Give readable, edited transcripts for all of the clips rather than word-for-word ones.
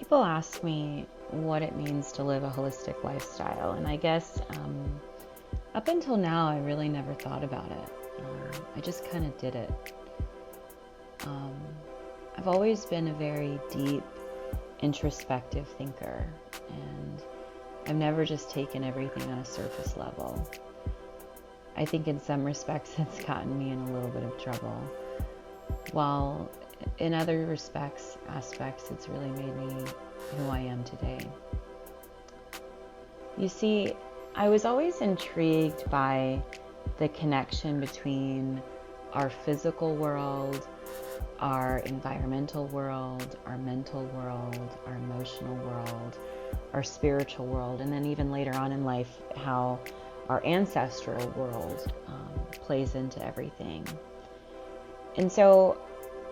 People ask me what it means to live a holistic lifestyle, and I guess up until now, I really never thought about it. I just kind of did it. Um, I've always been a very deep, introspective thinker, and I've never just taken everything on a surface level. I think in some respects it's gotten me in a little bit of trouble, while in other aspects, it's really made me who I am today. You see, I was always intrigued by the connection between our physical world, our environmental world, our mental world, our emotional world, our spiritual world, and then even later on in life, how our ancestral world plays into everything. And so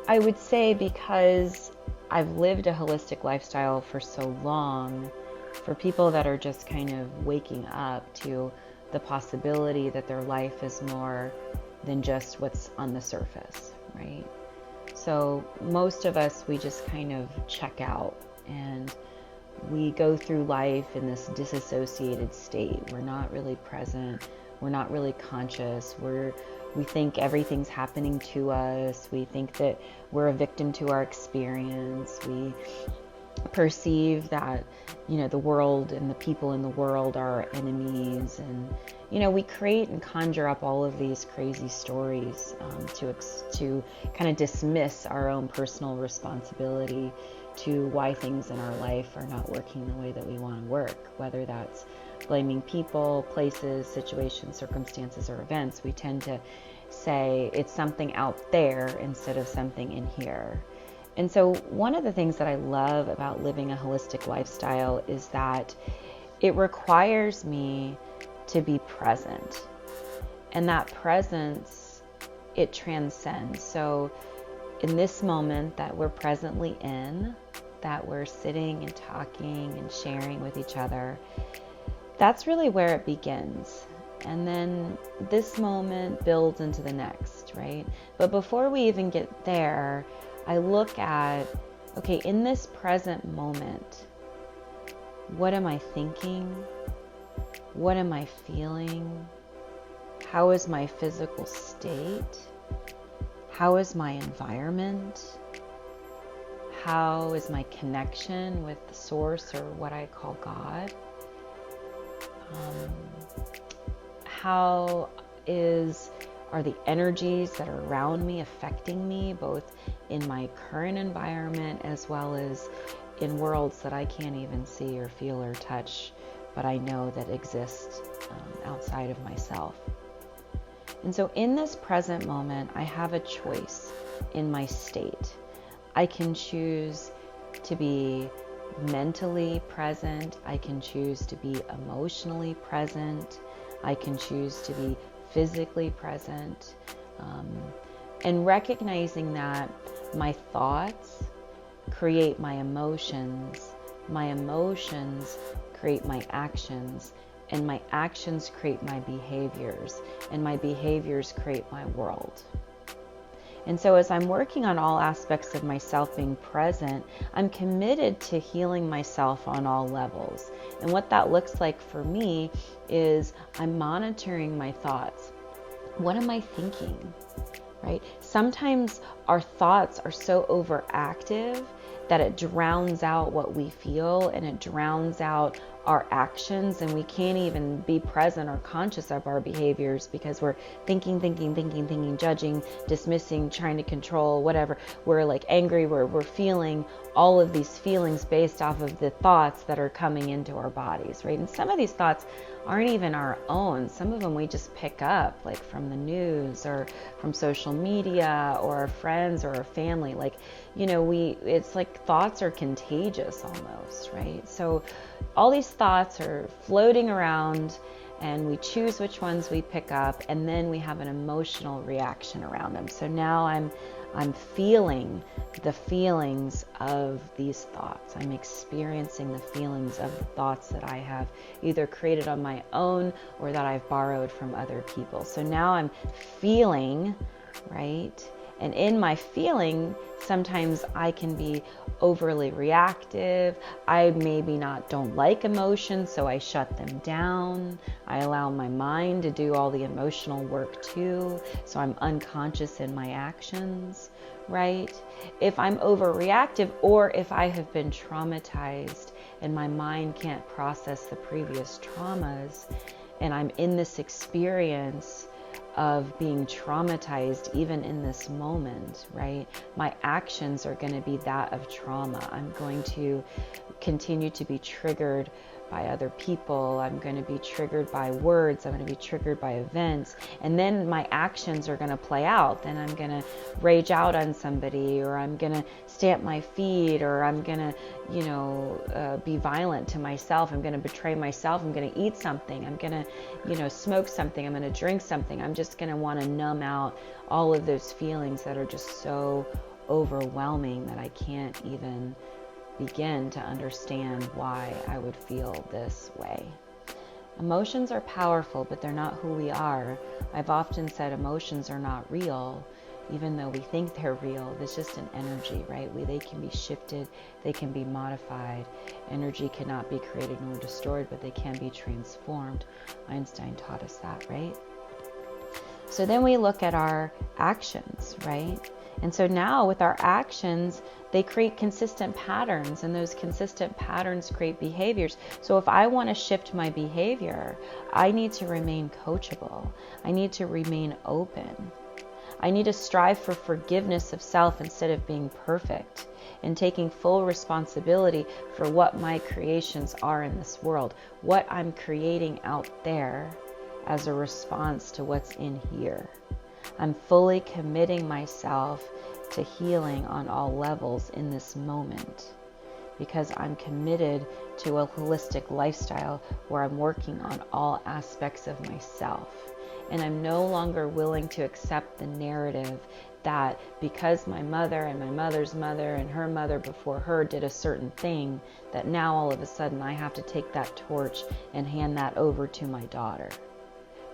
I would say, because I've lived a holistic lifestyle for so long, for people that are just kind of waking up to the possibility that their life is more than just what's on the surface, right? So most of us, we just kind of check out and we go through life in this disassociated state. We're not really present. We're not really conscious. We think everything's happening to us. We think that we're a victim to our experience. We perceive that, the world and the people in the world are our enemies. And, we create and conjure up all of these crazy stories to kind of dismiss our own personal responsibility to why things in our life are not working the way that we want to work, whether that's blaming people, places, situations, circumstances, or events. We tend to say it's something out there instead of something in here. And so one of the things that I love about living a holistic lifestyle is that it requires me to be present. And that presence, it transcends. So in this moment that we're presently in, that we're sitting and talking and sharing with each other, that's really where it begins. And then this moment builds into the next, right? But before we even get there, I look at, okay, in this present moment, what am I thinking? What am I feeling? How is my physical state? How is my environment? How is my connection with the source, or what I call God? How are the energies that are around me affecting me, both in my current environment as well as in worlds that I can't even see or feel or touch, but I know that exist outside of myself. And so in this present moment, I have a choice in my state. I can choose to be mentally present. I can choose to be emotionally present. I can choose to be physically present. And recognizing that my thoughts create my emotions create my actions, and my actions create my behaviors, and my behaviors create my world. And so as I'm working on all aspects of myself being present, I'm committed to healing myself on all levels. And what that looks like for me is I'm monitoring my thoughts. What am I thinking? Right? Sometimes our thoughts are so overactive that it drowns out what we feel, and it drowns out our actions, and we can't even be present or conscious of our behaviors because we're thinking, judging, dismissing, trying to control, whatever. We're like angry, we're feeling all of these feelings based off of the thoughts that are coming into our bodies, right? And some of these thoughts aren't even our own. Some of them we just pick up, like from the news or from social media or our friends or our family. Like, it's like thoughts are contagious almost, right? So all these thoughts are floating around, and we choose which ones we pick up, and then we have an emotional reaction around them. So now I'm feeling the feelings of these thoughts. I'm experiencing the feelings of the thoughts that I have either created on my own or that I've borrowed from other people. So now I'm feeling, right? And in my feeling, sometimes I can be overly reactive. I maybe don't like emotions, so I shut them down. I allow my mind to do all the emotional work too, so I'm unconscious in my actions, right? If I'm overreactive, or if I have been traumatized and my mind can't process the previous traumas, and I'm in this experience of being traumatized even in this moment, right? My actions are going to be that of trauma. I'm going to continue to be triggered by other people. I'm going to be triggered by words. I'm going to be triggered by events. And then my actions are going to play out. Then I'm going to rage out on somebody, or I'm going to stamp my feet, or I'm going to, be violent to myself. I'm going to betray myself. I'm going to eat something. I'm going to, smoke something. I'm going to drink something. I'm just going to want to numb out all of those feelings that are just so overwhelming that I can't even begin to understand why I would feel this way. Emotions are powerful, but they're not who we are. I've often said emotions are not real, even though we think they're real. It's just an energy, right? They can be shifted, they can be modified. Energy cannot be created nor destroyed, but they can be transformed. Einstein taught us that, right? So then we look at our actions, right? And so now with our actions, they create consistent patterns, and those consistent patterns create behaviors. So if I want to shift my behavior, I need to remain coachable. I need to remain open. I need to strive for forgiveness of self instead of being perfect, and taking full responsibility for what my creations are in this world, what I'm creating out there as a response to what's in here. I'm fully committing myself to healing on all levels in this moment, because I'm committed to a holistic lifestyle where I'm working on all aspects of myself. And I'm no longer willing to accept the narrative that because my mother and my mother's mother and her mother before her did a certain thing, that now all of a sudden I have to take that torch and hand that over to my daughter.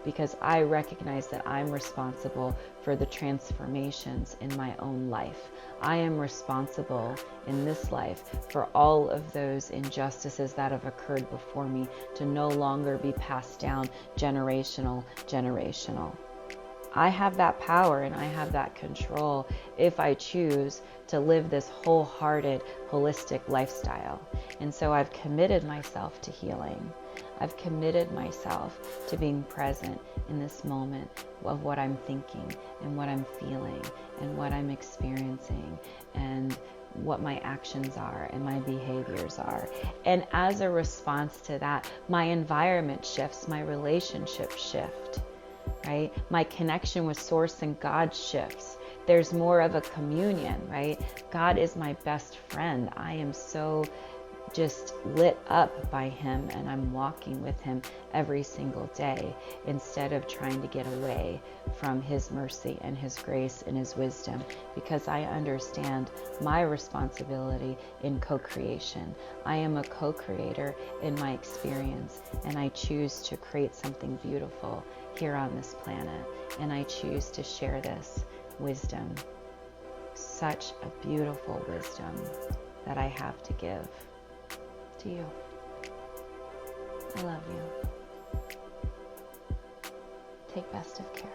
Because I recognize that I'm responsible for the transformations in my own life. I am responsible in this life for all of those injustices that have occurred before me to no longer be passed down generational. I have that power and I have that control if I choose to live this wholehearted, holistic lifestyle. And so I've committed myself to healing. I've committed myself to being present in this moment of what I'm thinking and what I'm feeling and what I'm experiencing and what my actions are and my behaviors are. And as a response to that, my environment shifts, my relationships shift, right? My connection with Source and God shifts. There's more of a communion, right? God is my best friend. I am so just lit up by him, and I'm walking with him every single day instead of trying to get away from his mercy and his grace and his wisdom, because I understand my responsibility in co-creation. I am a co-creator in my experience, and I choose to create something beautiful here on this planet, and I choose to share this wisdom, such a beautiful wisdom that I have to give to you. I love you. Take best of care.